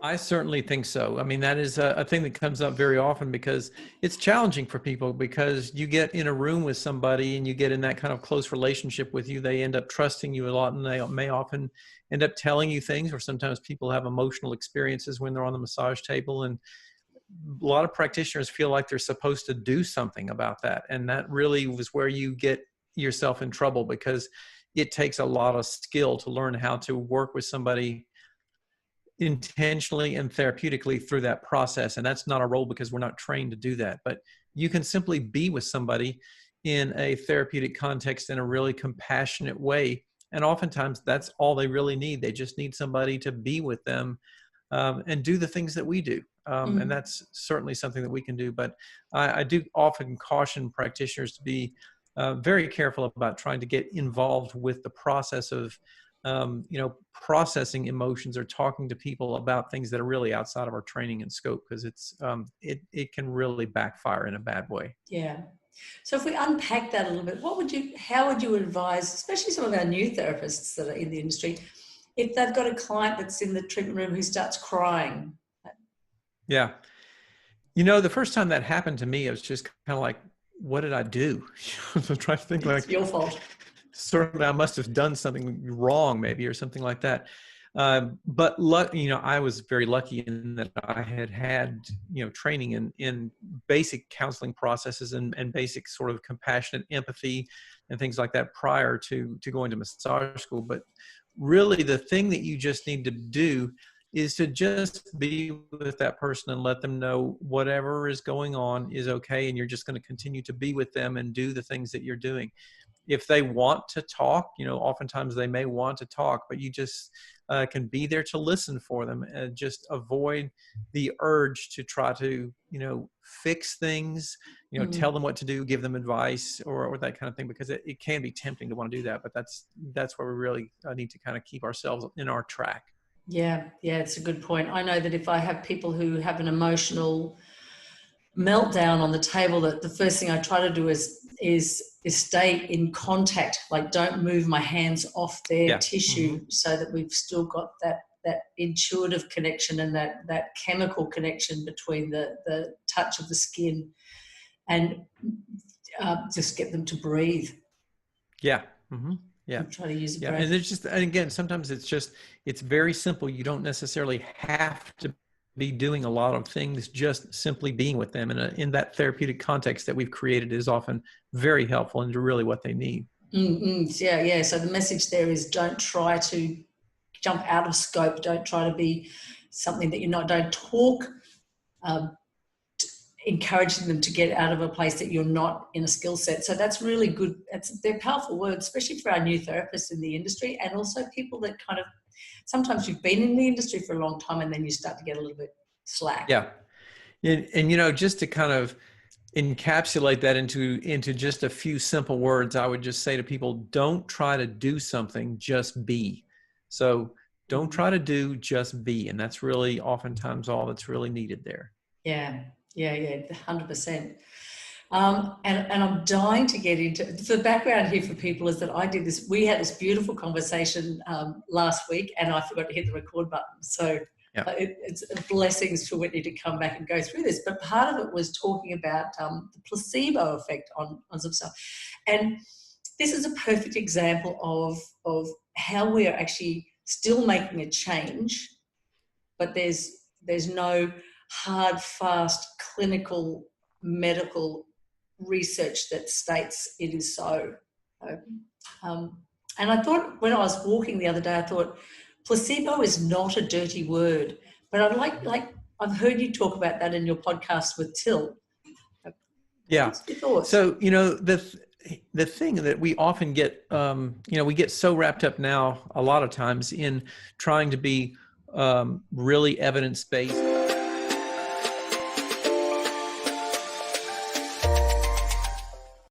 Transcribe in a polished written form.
I certainly think so. I mean, that is a thing that comes up very often because it's challenging for people because you get in a room with somebody and you get in that kind of close relationship with you. They end up trusting you a lot and they may often end up telling you things, or sometimes people have emotional experiences when they're on the massage table. And a lot of practitioners feel like they're supposed to do something about that. And that really was where you get yourself in trouble, because it takes a lot of skill to learn how to work with somebody intentionally and therapeutically through that process. And that's not our role because we're not trained to do that. But you can simply be with somebody in a therapeutic context in a really compassionate way. And oftentimes that's all they really need. They just need somebody to be with them and do the things that we do. And that's certainly something that we can do. But I do often caution practitioners to be very careful about trying to get involved with the process of processing emotions or talking to people about things that are really outside of our training and scope, because it can really backfire in a bad way. Yeah. So if we unpack that a little bit, how would you advise, especially some of our new therapists that are in the industry, if they've got a client that's in the treatment room who starts crying? Yeah. The first time that happened to me, I was just kind of like, what did I do? I'm trying to think, It's your fault. Certainly I must have done something wrong maybe, or something like that. But I was very lucky in that I had training in basic counseling processes and basic sort of compassionate empathy and things like that prior to going to massage school. But really the thing that you just need to do is to just be with that person and let them know whatever is going on is okay. And you're just going to continue to be with them and do the things that you're doing. If they want to talk, oftentimes they may want to talk, but you just can be there to listen for them and just avoid the urge to try to, fix things, tell them what to do, give them advice or that kind of thing, because it can be tempting to want to do that. But that's where we really need to kind of keep ourselves in our track. Yeah, it's a good point. I know that if I have people who have an emotional meltdown on the table, that the first thing I try to do is stay in contact, like don't move my hands off their tissue, so that we've still got that intuitive connection and that chemical connection between the touch of the skin, and just get them to breathe. Yeah. Mm-hmm. Yeah. I'm trying to use a breath. And and again, sometimes it's very simple. You don't necessarily have to be doing a lot of things. Just simply being with them in that therapeutic context that we've created is often very helpful and really what they need. Yeah. So the message there is, don't try to jump out of scope. Don't try to be something that you're not. Don't talk, encouraging them to get out of a place that you're not in a skill set. So that's really good. They're powerful words, especially for our new therapists in the industry, and also people that kind of, sometimes you've been in the industry for a long time and then you start to get a little bit slack. Yeah. And just to kind of encapsulate that into just a few simple words, I would just say to people, don't try to do something, just be. So don't try to do, just be. And that's really oftentimes all that's really needed there. Yeah, 100%. And I'm dying to get into the background here for people is that we had this beautiful conversation last week, and I forgot to hit the record button. So it's blessings for Whitney to come back and go through this. But part of it was talking about the placebo effect on some stuff. And this is a perfect example of how we are actually still making a change, but there's no hard, fast, clinical, medical research that states it is so. And I thought, when I was walking the other day, I thought placebo is not a dirty word, but I'd like I've heard you talk about that in your podcast with Till. Yeah. What's your thoughts? So, the thing that we often get, we get so wrapped up now a lot of times in trying to be really evidence-based